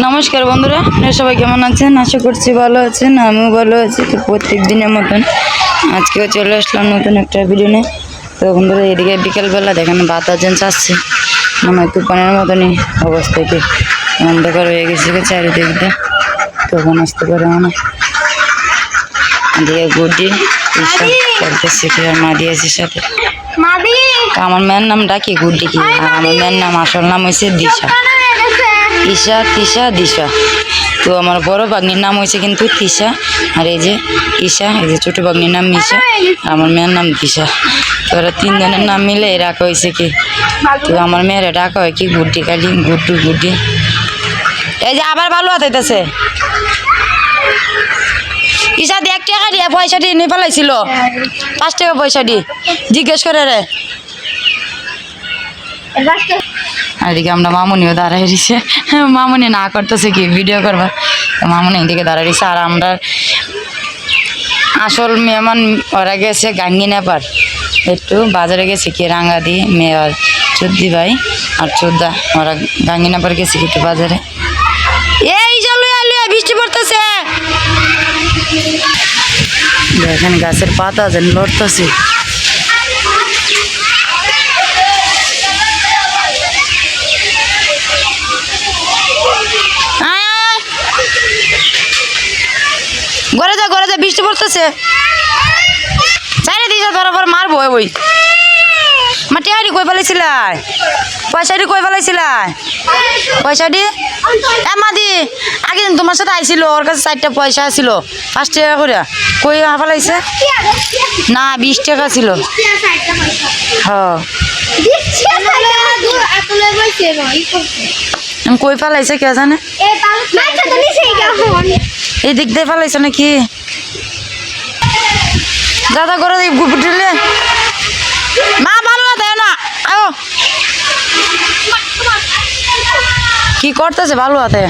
নমস্কার বন্ধুরা, আপনারা সবাই কেমন আছেন? আশা করছি ভালো আছেন, আমিও ভালো আছি। তো প্রত্যেক দিনের মতন আজকেও চলে আসলাম নতুন একটা ভিডিও নিয়ে। তো বন্ধুরা, এদিকে বিকেলবেলা দেখেন বাতাস চাচ্ছে, মনে হয় তুফানের মতনই অবস্থা, কি অন্ধকার হয়ে গেছে চারিদিকটা। তখন আসতে পারে মনে হয়। এদিকে গুড্ডি করতেছে কি আর মা দিয়েছে সাথে। আমার মেয়ের নাম ডাকি গুড্ডি, কি আর আমার মেয়ের নাম আসল নাম হয়েছে দিশা। ঈশা, তিশা, দিশা। তো আমার বড় বাগ্নির নাম হয়েছে কিন্তু তিশা, আর এই যে ঈশা, এই যে ছোট বাগ্নির নাম মিশা, আর আমার মেয়ের নাম দিশা। তো ওরা তিনজনের নাম মিলে রাখা হয়েছে কি। তো আমার মেয়েরা ডাকা হয় কি গুড্ডি, খালি গুড্ডু গুড্ডি। এই যে আবার ভালো হাতাইতেছে। ঈশা দিয়ে 1 টাকা দিয়ে পয়সাটি নিয়ে ফেলাইছিল, 5 টাকা পয়সাটি জিজ্ঞেস করে রে। এদিকে আমরা মামুনিও দাঁড়াই দিছে, মামুনি না করতেছে কি ভিডিও করবা, মামুনি এদিকে দাঁড়াই দিছে। আর আমরা আসল মেহমান ওরা গেছে গাঙ্গি নেপার, একটু বাজারে গেছে কি রাঙ্গা দি মেয়ে আর চুদ্দি ভাই আর চোদ্দা, ওরা গাঙ্গি নেপার গেছে কি একটু বাজারে। এই চলো আলু, বৃষ্টি পড়তেছে দেখেন, গাছের পাতা যেন লড়তেছে। ঘরে যা বৃষ্টি পড়তেছে, চাইরে দিয়েছে বরাবর মারবো। ওই মাটি কই ফেলাইছিলাই, পয়সাটি কই ফেলাইছিলাই, পয়সাটি মাদি আগে দিন তোমার সাথে আইছিল, ওর কাছে 4টা পয়সা ছিল 5 টাকা করে, কই ফেলাইছে না 20 টাকা ছিল। হ্যাঁ কই ফেলাইছে কে জানে, এই দিক দিয়ে ফেলাইছে নাকি। দাদা করে গুপিলে মা ভালো না তাই না, আয়ো কি করতেছে ভালো হাতে।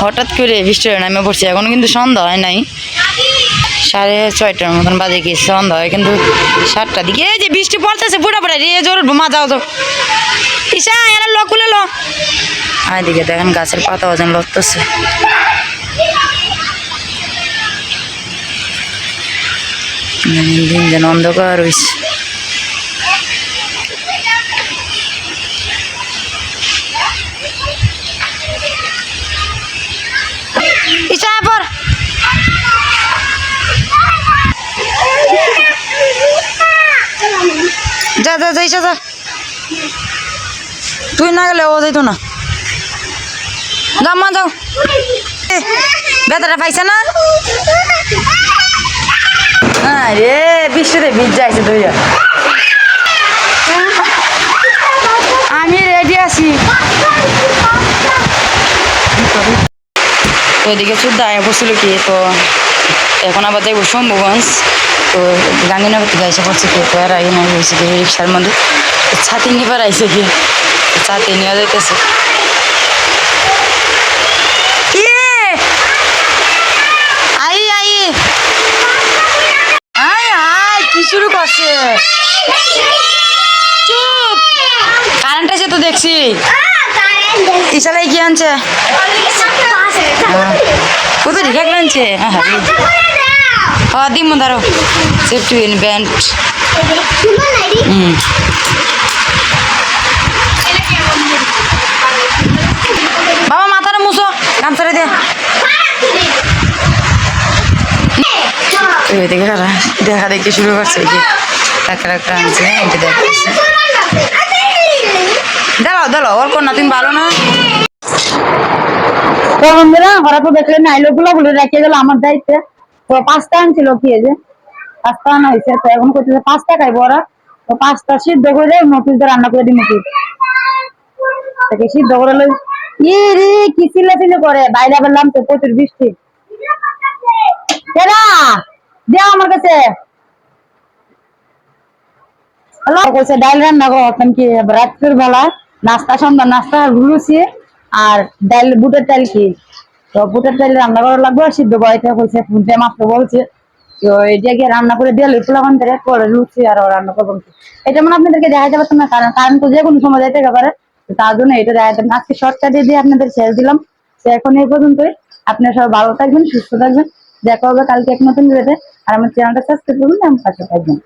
হঠাৎ করে বৃষ্টি নামে পড়ছে, এখন কিন্তু সন্ধ্যা হয় নাই, 6:30টার মতন বাজে কি সন্ধ্যা হয় কিন্তু 7টার দিকে। এই যে বৃষ্টি পড়তেছে পুরো পড়ে রে, জোর মা যাও যাও ঈশা এরা লো খুলে লো। আর দিকে দেখেন গাছের পাতা ওজন লড়তেছে। দিন যেন অন্ধকার হয়েছে। ঈশা পর যা যা যা ঈশা যা, তুই না গেলে ও যাইতো না। যাও মা যাও, বেতাটা পাইছে না। রে বৃষ্টিতে ভিজ যাইছে তুইয়া, আমি রেডি আছি। তো এদিকে শুদ্ধ আয়া পড়ছিল কি, তো এখন আবার যাইব শম্ভুগঞ্জ। তো গাঙ্গিনাগর থেকে এসে পড়ছে কি, তো এরা এনে হয়েছে কি রিক্সার মধ্যে ছাতি নিবার আইসে কি, ছাতি নিয়ে যাইতেছে। কি শুরু করছে, চুপ, কারেন্ট আছে তো দেখছি। ইশালাই কি আনছে, কত ঢেকে আনছে। হ্যাঁ দিম ধরো সেফটি ব্যান্ড। বাবা মাথাটা মুছো গামছাটা দিয়ে। দেখা দেখি শুরু করছে কি একটা আনছে, এটা দেখতেছে। দাঁড়াও দাঁড়াও, ওর কন্যা তুমি ভালো না। তো বন্ধুরা ওরা তো দেখলেন আইলো গুলো বলে রেখে গেল আমার দায়িত্বে। তো 5টা আনছিল কি, যে 5টা আনা হয়েছে, তো এখন করতেছে 5টা খাইবো ওরা। তো 5টা সিদ্ধ করে মফিজ রান্না করে দিই, মফিজ তাকে সিদ্ধ করে লই। ই রে কি চিল্লাচিল্লি করে, বাইরে বললাম তো প্রচুর বৃষ্টি। দেও আমার কাছে ডাইল রান্না করতাম কি রাত্রের বেলা, নাস্তা সন্ধ্যা নাস্তা লুচি আর ডাইল বুটের ডাইল কি। তো বুটের ডাইল রান্না করা লাগবে, সিদ্ধ করাইতে বলছে, ফুলতে মাত্র বলছে। তো এটা গিয়ে রান্না করে দিয়ে লুচলা বান্ধে পরে লুচি আর রান্না করবো। এটা মানে আপনাদেরকে দেখাতে পারতাম না, কারণ কারণ তো যে কোনো সময় যেতে পারে। তো তার জন্য এটা দেখাতে আজকে শর্টকাটে দিয়ে আপনাদের শেষ দিলাম। তো এখন এই পর্যন্তই। আপনারা সবাই ভালো থাকবেন, সুস্থ থাকবেন। দেখা হবে কালকে এক নতুন ভিডিওতে। আর আমার চ্যানেলটা সাবস্ক্রাইব করবেন, আমার পাশে থাকবেন।